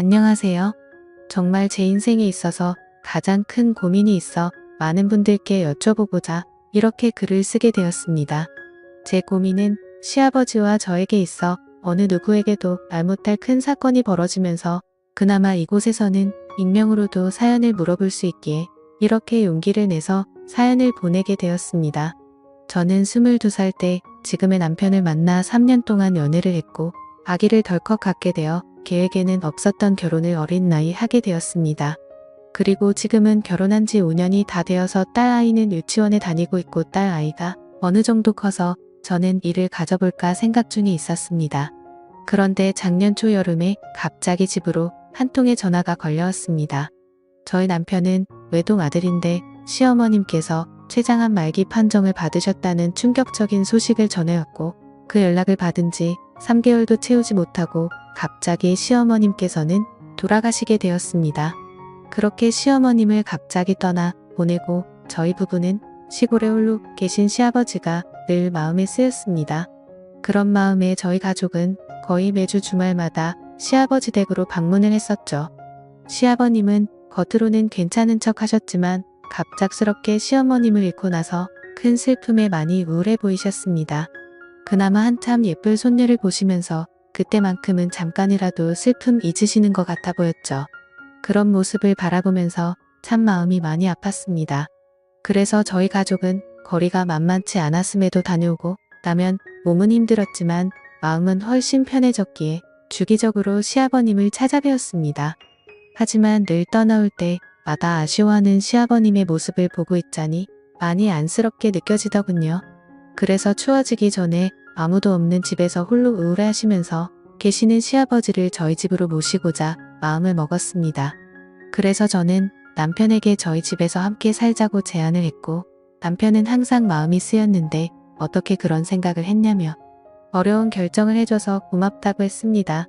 안녕하세요. 정말 제 인생에 있어서 가장 큰 고민이 있어 많은 분들께 여쭤보고자 이렇게 글을 쓰게 되었습니다. 제 고민은 시아버지와 저에게 있어 어느 누구에게도 말 못할 큰 사건이 벌어지면서 그나마 이곳에서는 익명으로도 사연을 물어볼 수 있기에 이렇게 용기를 내서 사연을 보내게 되었습니다. 저는 22살 때 지금의 남편을 만나 3년 동안 연애를 했고 아기를 덜컥 갖게 되어 계획에는 없었던 결혼을 어린 나이 하게 되었습니다. 그리고 지금은 결혼한 지 5년이 다 되어서 딸 아이는 유치원에 다니고 있고 딸 아이가 어느 정도 커서 저는 이를 가져볼까 생각 중에 있었습니다. 그런데 작년 초여름에 갑자기 집으로 한 통의 전화가 걸려왔습니다. 저희 남편은 외동 아들인데 시어머님께서 췌장암 말기 판정을 받으셨다는 충격적인 소식을 전해왔고 그 연락을 받은 지 3개월도 채우지 못하고 갑자기 시어머님께서는 돌아가시게 되었습니다. 그렇게 시어머님을 갑자기 떠나 보내고 저희 부부는 시골에 홀로 계신 시아버지가 늘 마음에 쓰였습니다. 그런 마음에 저희 가족은 거의 매주 주말마다 시아버지 댁으로 방문을 했었죠. 시아버님은 겉으로는 괜찮은 척 하셨지만 갑작스럽게 시어머님을 잃고 나서 큰 슬픔에 많이 우울해 보이셨습니다. 그나마 한참 예쁠 손녀를 보시면서 그때만큼은 잠깐이라도 슬픔 잊으시는 것 같아 보였죠. 그런 모습을 바라보면서 참 마음이 많이 아팠습니다. 그래서 저희 가족은 거리가 만만치 않았음에도 다녀오고 나면 몸은 힘들었지만 마음은 훨씬 편해졌기에 주기적으로 시아버님을 찾아뵈었습니다. 하지만 늘 떠나올 때마다 아쉬워하는 시아버님의 모습을 보고 있자니 많이 안쓰럽게 느껴지더군요. 그래서 추워지기 전에 아무도 없는 집에서 홀로 우울해하시면서 계시는 시아버지를 저희 집으로 모시고자 마음을 먹었습니다. 그래서 저는 남편에게 저희 집에서 함께 살자고 제안을 했고 남편은 항상 마음이 쓰였는데 어떻게 그런 생각을 했냐며 어려운 결정을 해줘서 고맙다고 했습니다.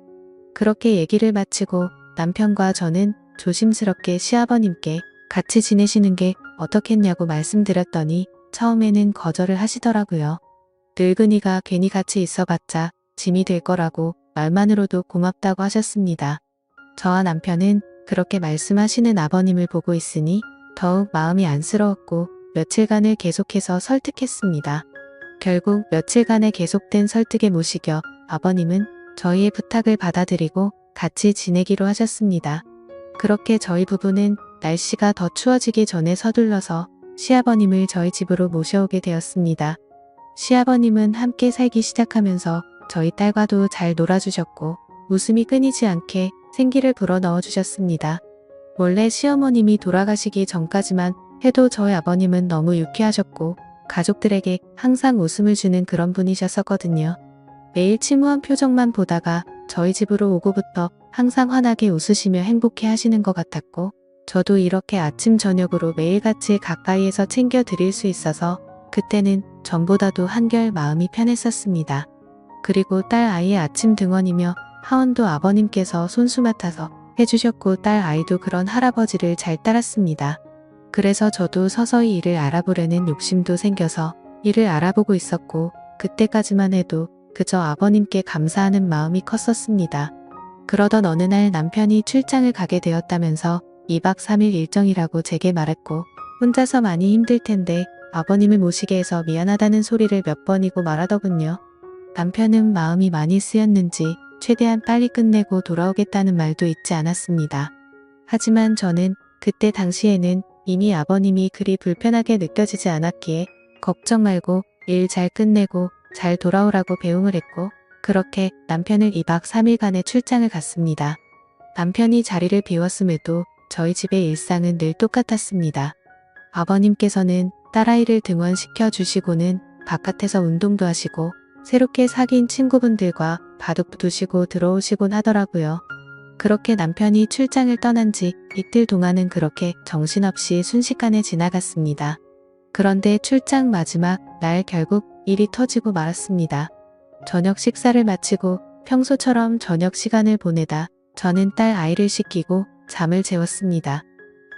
그렇게 얘기를 마치고 남편과 저는 조심스럽게 시아버님께 같이 지내시는 게 어떻겠냐고 말씀드렸더니 처음에는 거절을 하시더라고요. 늙은이가 괜히 같이 있어봤자 짐이 될 거라고 말만으로도 고맙다고 하셨습니다. 저와 남편은 그렇게 말씀하시는 아버님을 보고 있으니 더욱 마음이 안쓰러웠고 며칠간을 계속해서 설득했습니다. 결국 며칠간의 계속된 설득에 못 이겨 아버님은 저희의 부탁을 받아들이고 같이 지내기로 하셨습니다. 그렇게 저희 부부는 날씨가 더 추워지기 전에 서둘러서 시아버님을 저희 집으로 모셔오게 되었습니다. 시아버님은 함께 살기 시작하면서 저희 딸과도 잘 놀아주셨고 웃음이 끊이지 않게 생기를 불어넣어 주셨습니다. 원래 시어머님이 돌아가시기 전까지만 해도 저희 아버님은 너무 유쾌하셨고 가족들에게 항상 웃음을 주는 그런 분이셨었거든요. 매일 침우한 표정만 보다가 저희 집으로 오고부터 항상 환하게 웃으시며 행복해 하시는 것 같았고 저도 이렇게 아침 저녁으로 매일같이 가까이에서 챙겨드릴 수 있어서 그때는 전보다도 한결 마음이 편했었습니다. 그리고 딸 아이의 아침 등원이며 하원도 아버님께서 손수 맡아서 해주셨고 딸 아이도 그런 할아버지를 잘 따랐습니다. 그래서 저도 서서히 일을 알아보려는 욕심도 생겨서 일을 알아보고 있었고 그때까지만 해도 그저 아버님께 감사하는 마음이 컸었습니다. 그러던 어느 날 남편이 출장을 가게 되었다면서 2박 3일 일정이라고 제게 말했고 혼자서 많이 힘들 텐데 아버님을 모시게 해서 미안하다는 소리를 몇 번이고 말하더군요. 남편은 마음이 많이 쓰였는지 최대한 빨리 끝내고 돌아오겠다는 말도 잊지 않았습니다. 하지만 저는 그때 당시에는 이미 아버님이 그리 불편하게 느껴지지 않았기에 걱정 말고 일 잘 끝내고 잘 돌아오라고 배웅을 했고 그렇게 남편을 2박 3일간의 출장을 갔습니다. 남편이 자리를 비웠음에도 저희 집의 일상은 늘 똑같았습니다. 아버님께서는 딸아이를 등원시켜 주시고는 바깥에서 운동도 하시고 새롭게 사귄 친구분들과 바둑 두시고 들어오시곤 하더라고요. 그렇게 남편이 출장을 떠난 지 이틀 동안은 그렇게 정신없이 순식간에 지나갔습니다. 그런데 출장 마지막 날 결국 일이 터지고 말았습니다. 저녁 식사를 마치고 평소처럼 저녁 시간을 보내다 저는 딸 아이를 씻기고 잠을 재웠습니다.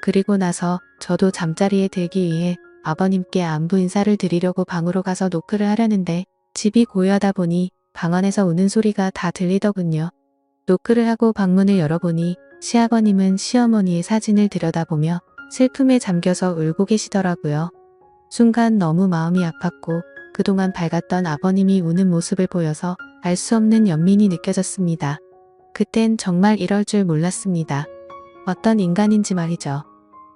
그리고 나서 저도 잠자리에 들기 위해 아버님께 안부 인사를 드리려고 방으로 가서 노크를 하려는데 집이 고요하다 보니 방 안에서 우는 소리가 다 들리더군요. 노크를 하고 방문을 열어보니 시아버님은 시어머니의 사진을 들여다보며 슬픔에 잠겨서 울고 계시더라고요. 순간 너무 마음이 아팠고 그동안 밝았던 아버님이 우는 모습을 보여서 알 수 없는 연민이 느껴졌습니다. 그땐 정말 이럴 줄 몰랐습니다. 어떤 인간인지 말이죠.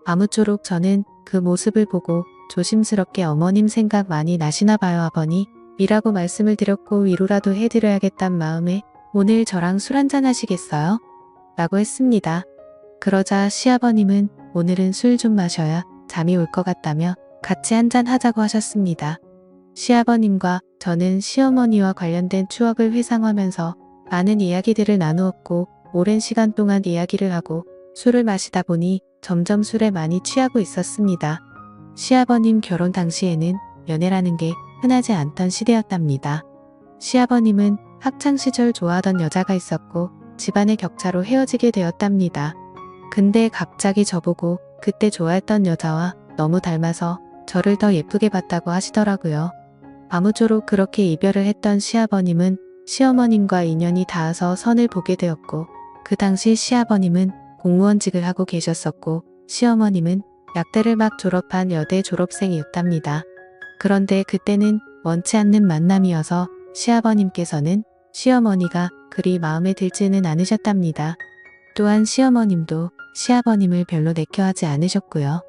아무쪼록 저는 그 모습을 보고 조심스럽게 어머님 생각 많이 나시나 봐요 아버니 이라고 말씀을 드렸고 위로라도 해드려야겠단 마음에 오늘 저랑 술 한잔 하시겠어요? 라고 했습니다. 그러자 시아버님은 오늘은 술 좀 마셔야 잠이 올 것 같다며 같이 한잔 하자고 하셨습니다. 시아버님과 저는 시어머니와 관련된 추억을 회상하면서 많은 이야기들을 나누었고 오랜 시간 동안 이야기를 하고 술을 마시다 보니 점점 술에 많이 취하고 있었습니다. 시아버님 결혼 당시에는 연애라는 게 흔하지 않던 시대였답니다. 시아버님은 학창시절 좋아하던 여자가 있었고 집안의 격차로 헤어지게 되었답니다. 근데 갑자기 저보고 그때 좋아했던 여자와 너무 닮아서 저를 더 예쁘게 봤다고 하시더라고요. 아무쪼록 그렇게 이별을 했던 시아버님은 시어머님과 인연이 닿아서 선을 보게 되었고 그 당시 시아버님은 공무원직을 하고 계셨었고 시어머님은 약대를 막 졸업한 여대 졸업생이었답니다. 그런데 그때는 원치 않는 만남이어서 시아버님께서는 시어머니가 그리 마음에 들지는 않으셨답니다. 또한 시어머님도 시아버님을 별로 내켜하지 않으셨고요.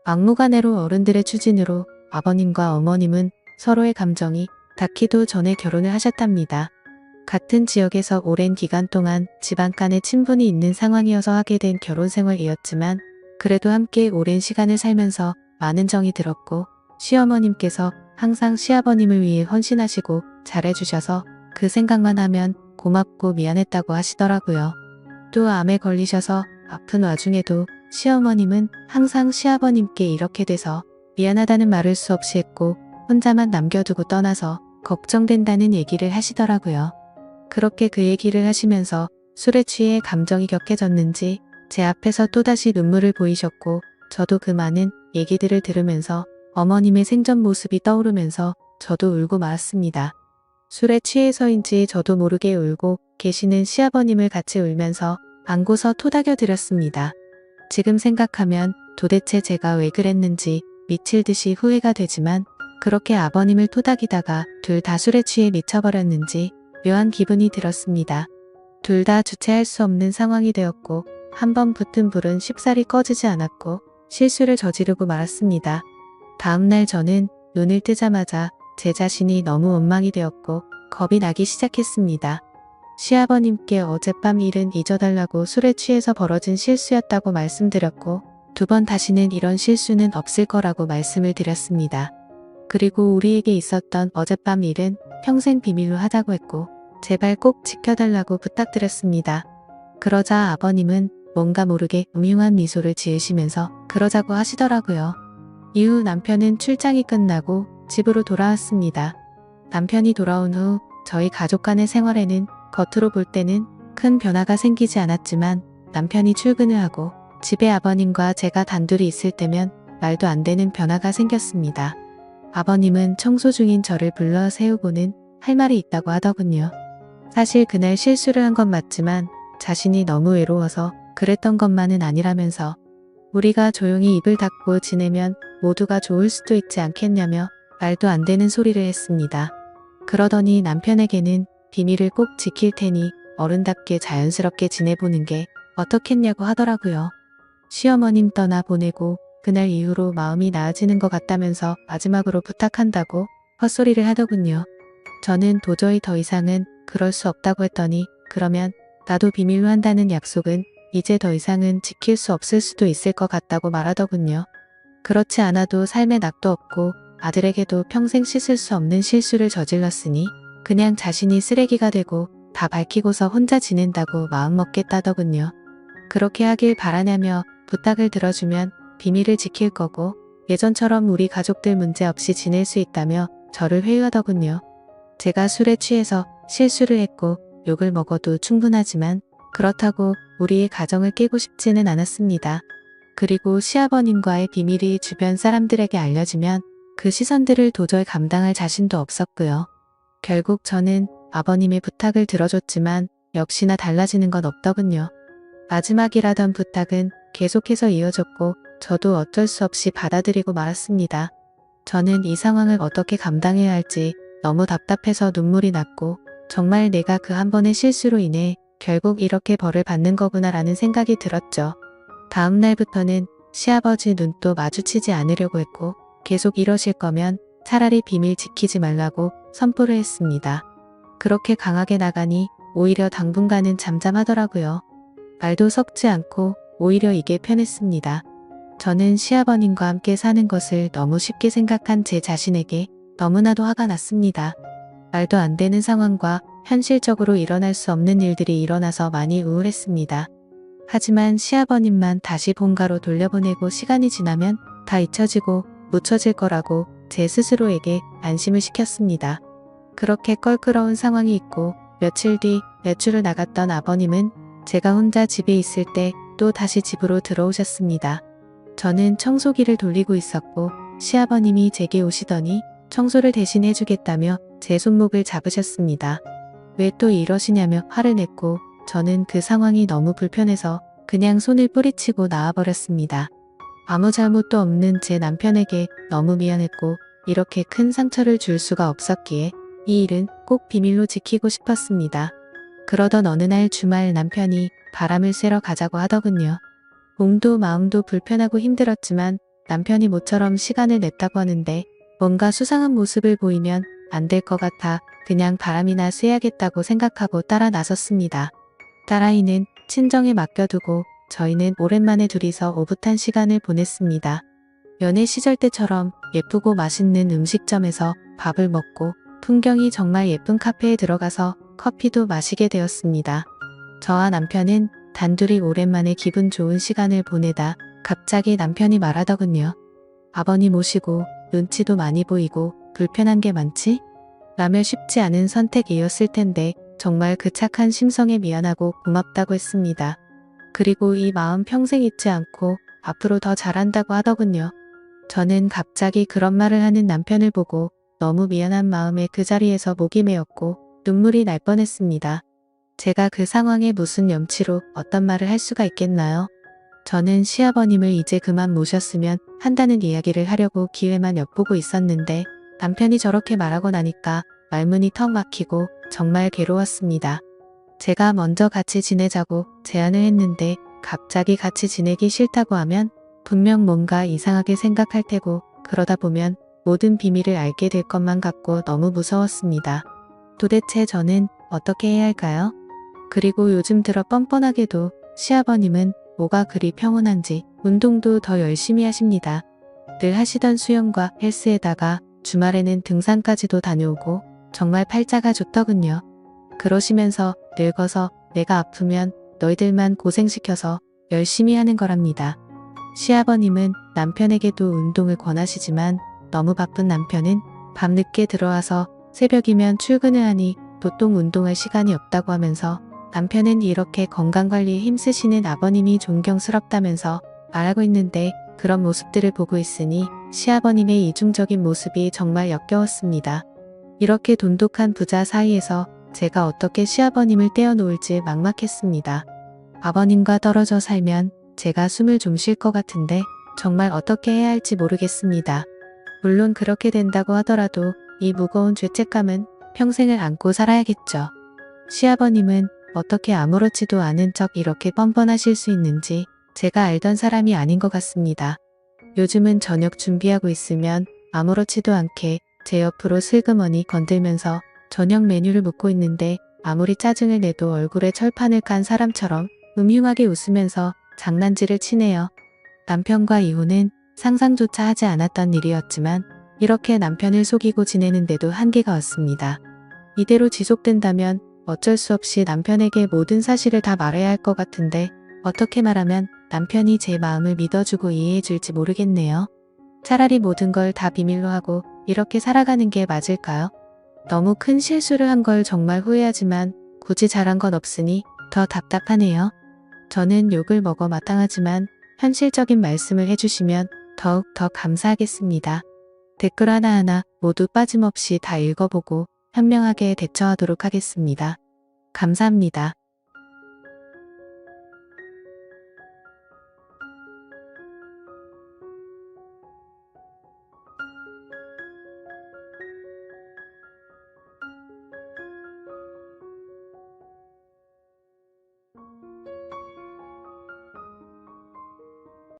막무가내로 어른들의 추진으로 아버님과 어머님은 서로의 감정이 닿기도 전에 결혼을 하셨답니다. 같은 지역에서 오랜 기간 동안 집안 간의 친분이 있는 상황이어서 하게 된 결혼 생활이었지만 그래도 함께 오랜 시간을 살면서 많은 정이 들었고 시어머님께서 항상 시아버님을 위해 헌신하시고 잘해주셔서 그 생각만 하면 고맙고 미안했다고 하시더라고요. 또 암에 걸리셔서 아픈 와중에도 시어머님은 항상 시아버님께 이렇게 돼서 미안하다는 말을 수없이 했고 혼자만 남겨두고 떠나서 걱정된다는 얘기를 하시더라고요. 그렇게 그 얘기를 하시면서 술에 취해 감정이 격해졌는지 제 앞에서 또다시 눈물을 보이셨고 저도 그 많은 얘기들을 들으면서 어머님의 생전 모습이 떠오르면서 저도 울고 말았습니다. 술에 취해서인지 저도 모르게 울고 계시는 시아버님을 같이 울면서 안고서 토닥여 드렸습니다. 지금 생각하면 도대체 제가 왜 그랬는지 미칠 듯이 후회가 되지만 그렇게 아버님을 토닥이다가 둘 다 술에 취해 미쳐버렸는지 묘한 기분이 들었습니다. 둘 다 주체할 수 없는 상황이 되었고 한번 붙은 불은 쉽사리 꺼지지 않았고 실수를 저지르고 말았습니다. 다음날 저는 눈을 뜨자마자 제 자신이 너무 원망이 되었고 겁이 나기 시작했습니다. 시아버님께 어젯밤 일은 잊어달라고 술에 취해서 벌어진 실수였다고 말씀드렸고 2번 다시는 이런 실수는 없을 거라고 말씀을 드렸습니다. 그리고 우리에게 있었던 어젯밤 일은 평생 비밀로 하자고 했고 제발 꼭 지켜달라고 부탁드렸습니다. 그러자 아버님은 뭔가 모르게 음흉한 미소를 지으시면서 그러자고 하시더라고요. 이후 남편은 출장이 끝나고 집으로 돌아왔습니다. 남편이 돌아온 후 저희 가족 간의 생활에는 겉으로 볼 때는 큰 변화가 생기지 않았지만 남편이 출근을 하고 집에 아버님과 제가 단둘이 있을 때면 말도 안 되는 변화가 생겼습니다. 아버님은 청소 중인 저를 불러 세우고는 할 말이 있다고 하더군요. 사실 그날 실수를 한 건 맞지만 자신이 너무 외로워서 그랬던 것만은 아니라면서 우리가 조용히 입을 닫고 지내면 모두가 좋을 수도 있지 않겠냐며 말도 안 되는 소리를 했습니다. 그러더니 남편에게는 비밀을 꼭 지킬 테니 어른답게 자연스럽게 지내보는 게 어떻겠냐고 하더라고요. 시어머님 떠나보내고 그날 이후로 마음이 나아지는 것 같다면서 마지막으로 부탁한다고 헛소리를 하더군요. 저는 도저히 더 이상은 그럴 수 없다고 했더니 그러면 나도 비밀로 한다는 약속은 이제 더 이상은 지킬 수 없을 수도 있을 것 같다고 말하더군요. 그렇지 않아도 삶에 낙도 없고 아들에게도 평생 씻을 수 없는 실수를 저질렀으니 그냥 자신이 쓰레기가 되고 다 밝히고서 혼자 지낸다고 마음먹겠다더군요. 그렇게 하길 바라냐며 부탁을 들어주면 비밀을 지킬 거고 예전처럼 우리 가족들 문제 없이 지낼 수 있다며 저를 회유하더군요. 제가 술에 취해서 실수를 했고 욕을 먹어도 충분하지만 그렇다고 우리의 가정을 깨고 싶지는 않았습니다. 그리고 시아버님과의 비밀이 주변 사람들에게 알려지면 그 시선들을 도저히 감당할 자신도 없었고요. 결국 저는 아버님의 부탁을 들어줬지만 역시나 달라지는 건 없더군요. 마지막이라던 부탁은 계속해서 이어졌고 저도 어쩔 수 없이 받아들이고 말았습니다. 저는 이 상황을 어떻게 감당해야 할지 너무 답답해서 눈물이 났고 정말 내가 그 한 번의 실수로 인해 결국 이렇게 벌을 받는 거구나라는 생각이 들었죠. 다음 날부터는 시아버지 눈도 마주치지 않으려고 했고 계속 이러실 거면 차라리 비밀 지키지 말라고 선포를 했습니다. 그렇게 강하게 나가니 오히려 당분간은 잠잠하더라고요. 말도 섞지 않고 오히려 이게 편했습니다. 저는 시아버님과 함께 사는 것을 너무 쉽게 생각한 제 자신에게 너무나도 화가 났습니다. 말도 안 되는 상황과 현실적으로 일어날 수 없는 일들이 일어나서 많이 우울했습니다. 하지만 시아버님만 다시 본가로 돌려보내고 시간이 지나면 다 잊혀지고 묻혀질 거라고 제 스스로에게 안심을 시켰습니다. 그렇게 껄끄러운 상황이 있고 며칠 뒤 외출을 나갔던 아버님은 제가 혼자 집에 있을 때 또 다시 집으로 들어오셨습니다. 저는 청소기를 돌리고 있었고 시아버님이 제게 오시더니 청소를 대신 해주겠다며 제 손목을 잡으셨습니다. 왜 또 이러시냐며 화를 냈고 저는 그 상황이 너무 불편해서 그냥 손을 뿌리치고 나와버렸습니다. 아무 잘못도 없는 제 남편에게 너무 미안했고 이렇게 큰 상처를 줄 수가 없었기에 이 일은 꼭 비밀로 지키고 싶었습니다. 그러던 어느 날 주말 남편이 바람을 쐬러 가자고 하더군요. 몸도 마음도 불편하고 힘들었지만 남편이 모처럼 시간을 냈다고 하는데 뭔가 수상한 모습을 보이면 안 될 것 같아 그냥 바람이나 쐬야겠다고 생각하고 따라 나섰습니다. 딸아이는 친정에 맡겨두고 저희는 오랜만에 둘이서 오붓한 시간을 보냈습니다. 연애 시절 때처럼 예쁘고 맛있는 음식점에서 밥을 먹고 풍경이 정말 예쁜 카페에 들어가서 커피도 마시게 되었습니다. 저와 남편은 단둘이 오랜만에 기분 좋은 시간을 보내다 갑자기 남편이 말하더군요. 아버님 오시고 눈치도 많이 보이고 불편한 게 많지? 라며 쉽지 않은 선택이었을 텐데 정말 그 착한 심성에 미안하고 고맙다고 했습니다. 그리고 이 마음 평생 잊지 않고 앞으로 더 잘한다고 하더군요. 저는 갑자기 그런 말을 하는 남편을 보고 너무 미안한 마음에 그 자리에서 목이 메었고 눈물이 날 뻔했습니다. 제가 그 상황에 무슨 염치로 어떤 말을 할 수가 있겠나요? 저는 시아버님을 이제 그만 모셨으면 한다는 이야기를 하려고 기회만 엿보고 있었는데 남편이 저렇게 말하고 나니까 말문이 턱 막히고 정말 괴로웠습니다. 제가 먼저 같이 지내자고 제안을 했는데 갑자기 같이 지내기 싫다고 하면 분명 뭔가 이상하게 생각할 테고 그러다 보면 모든 비밀을 알게 될 것만 같고 너무 무서웠습니다. 도대체 저는 어떻게 해야 할까요? 그리고 요즘 들어 뻔뻔하게도 시아버님은 뭐가 그리 평온한지 운동도 더 열심히 하십니다. 늘 하시던 수영과 헬스에다가 주말에는 등산까지도 다녀오고 정말 팔자가 좋더군요. 그러시면서 늙어서 내가 아프면 너희들만 고생시켜서 열심히 하는 거랍니다. 시아버님은 남편에게도 운동을 권하시지만 너무 바쁜 남편은 밤늦게 들어와서 새벽이면 출근을 하니 보통 운동할 시간이 없다고 하면서 남편은 이렇게 건강관리에 힘쓰시는 아버님이 존경스럽다면서 말하고 있는데 그런 모습들을 보고 있으니 시아버님의 이중적인 모습이 정말 역겨웠습니다. 이렇게 돈독한 부자 사이에서 제가 어떻게 시아버님을 떼어놓을지 막막했습니다. 아버님과 떨어져 살면 제가 숨을 좀 쉴 것 같은데 정말 어떻게 해야 할지 모르겠습니다. 물론 그렇게 된다고 하더라도 이 무거운 죄책감은 평생을 안고 살아야겠죠. 시아버님은 어떻게 아무렇지도 않은 척 이렇게 뻔뻔하실 수 있는지 제가 알던 사람이 아닌 것 같습니다. 요즘은 저녁 준비하고 있으면 아무렇지도 않게 제 옆으로 슬그머니 건들면서 저녁 메뉴를 묻고 있는데 아무리 짜증을 내도 얼굴에 철판을 깐 사람처럼 음흉하게 웃으면서 장난질을 치네요. 남편과 이혼은 상상조차 하지 않았던 일이었지만 이렇게 남편을 속이고 지내는데도 한계가 왔습니다. 이대로 지속된다면 어쩔 수 없이 남편에게 모든 사실을 다 말해야 할 것 같은데 어떻게 말하면 남편이 제 마음을 믿어주고 이해해줄지 모르겠네요. 차라리 모든 걸 다 비밀로 하고 이렇게 살아가는 게 맞을까요? 너무 큰 실수를 한 걸 정말 후회하지만 굳이 잘한 건 없으니 더 답답하네요. 저는 욕을 먹어 마땅하지만 현실적인 말씀을 해주시면 더욱 더 감사하겠습니다. 댓글 하나하나 모두 빠짐없이 다 읽어보고 현명하게 대처하도록 하겠습니다. 감사합니다.